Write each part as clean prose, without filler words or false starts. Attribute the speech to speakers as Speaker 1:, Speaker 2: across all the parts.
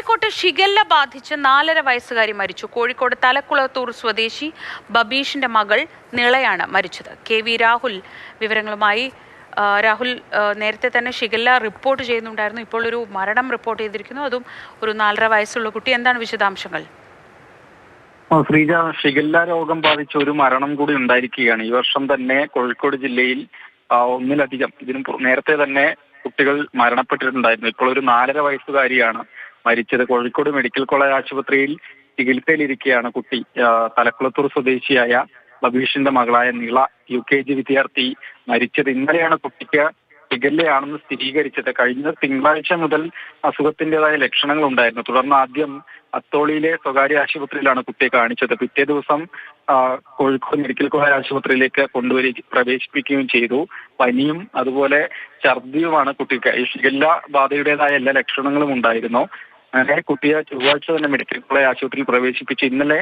Speaker 1: കോഴിക്കോട്ട് ഷിഗല്ല ബാധിച്ച് 4.5 വയസ്സുകാരി മരിച്ചു. കോഴിക്കോട് തലക്കുളത്തൂർ സ്വദേശി ബബീഷിന്റെ മകൾ നിളയാണ് മരിച്ചത്. KV രാഹുൽ വിവരങ്ങളുമായി. രാഹുൽ, നേരത്തെ തന്നെ ഷിഗല്ല റിപ്പോർട്ട് ചെയ്യുന്നുണ്ടായിരുന്നു. ഇപ്പോൾ ഒരു മരണം റിപ്പോർട്ട് ചെയ്തിരിക്കുന്നു, അതും ഒരു 4.5 വയസ്സുള്ള കുട്ടി. എന്താണ് വിശദാംശങ്ങൾ?
Speaker 2: ശ്രീജ, ഷിഗല്ല രോഗം ബാധിച്ച ഒരു മരണം കൂടി ഉണ്ടായിരിക്കുകയാണ്. ഈ വർഷം തന്നെ കോഴിക്കോട് ജില്ലയിൽ ഒന്നിലധികം ഇതിന് നേരത്തെ തന്നെ കുട്ടികൾ മരണപ്പെട്ടിട്ടുണ്ടായിരുന്നു. ഇപ്പോൾ ഒരു 4.5 വയസ്സുകാരിയാണ് മരിച്ചത്. കോഴിക്കോട് മെഡിക്കൽ കോളേജ് ആശുപത്രിയിൽ ചികിത്സയിലിരിക്കെയാണ് കുട്ടി. തലക്കുളത്തൂർ സ്വദേശിയായ ബബീഷിന്റെ മകളായ നിള UKG വിദ്യാർത്ഥി മരിച്ചത്. ഇന്നലെയാണ് കുട്ടിക്ക് ഷിഗല്ലയാണെന്ന് സ്ഥിരീകരിച്ചത്. കഴിഞ്ഞ തിങ്കളാഴ്ച മുതൽ അസുഖത്തിൻ്റെതായ ലക്ഷണങ്ങൾ ഉണ്ടായിരുന്നു. തുടർന്ന് ആദ്യം അത്തോളിയിലെ സ്വകാര്യ ആശുപത്രിയിലാണ് കുട്ടിയെ കാണിച്ചത്. പിറ്റേ ദിവസം കോഴിക്കോട് മെഡിക്കൽ കോളേജ് ആശുപത്രിയിലേക്ക് പ്രവേശിപ്പിക്കുകയും ചെയ്തു. പനിയും അതുപോലെ ഛർദിയുമാണ് കുട്ടിക്ക്. ഈ ഷിഗല്ല ബാധയുടേതായ എല്ലാ ലക്ഷണങ്ങളും ഉണ്ടായിരുന്നു. അങ്ങനെ കുട്ടിയെ ചൊവ്വാഴ്ച തന്നെ മെഡിക്കൽ കോളേജ് ആശുപത്രിയിൽ പ്രവേശിപ്പിച്ച് ഇന്നലെ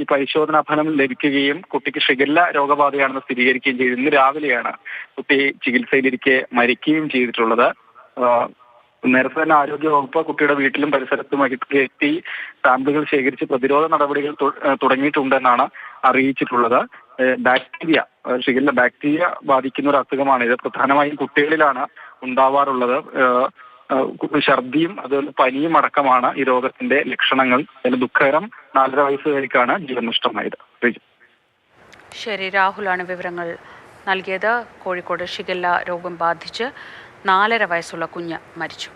Speaker 2: ഈ പരിശോധനാ ഫലം ലഭിക്കുകയും കുട്ടിക്ക് ഷിഗല്ല രോഗബാധയാണെന്ന് സ്ഥിരീകരിക്കുകയും ചെയ്തു. ഇന്ന് രാവിലെയാണ് കുട്ടി ചികിത്സയിലിരിക്കെ മരിക്കുകയും ചെയ്തിട്ടുള്ളത്. നേരത്തെ തന്നെ ആരോഗ്യ വകുപ്പ് കുട്ടിയുടെ വീട്ടിലും പരിസരത്തും എത്തി സാമ്പിളുകൾ ശേഖരിച്ച് പ്രതിരോധ നടപടികൾ തുടങ്ങിയിട്ടുണ്ടെന്നാണ് അറിയിച്ചിട്ടുള്ളത്. ഷിഗല്ല ബാക്ടീരിയ ബാധിക്കുന്ന ഒരു അസുഖമാണ്. ഇത് പ്രധാനമായും കുട്ടികളിലാണ് ഉണ്ടാവാറുള്ളത്. ഛർദിയും അതുപോലെ പനിയും അടക്കമാണ് ഈ രോഗത്തിന്റെ ലക്ഷണങ്ങൾ. അതിന് ദുഃഖകരം 4.5 വയസ്സുകാരിക്കാണ് ജീവൻ നഷ്ടമായത്.
Speaker 1: ശരി, രാഹുലാണ് വിവരങ്ങൾ നൽകിയത്. കോഴിക്കോട് ഷിഗല്ല രോഗം ബാധിച്ച് 4.5 വയസ്സുള്ള കുഞ്ഞ് മരിച്ചു.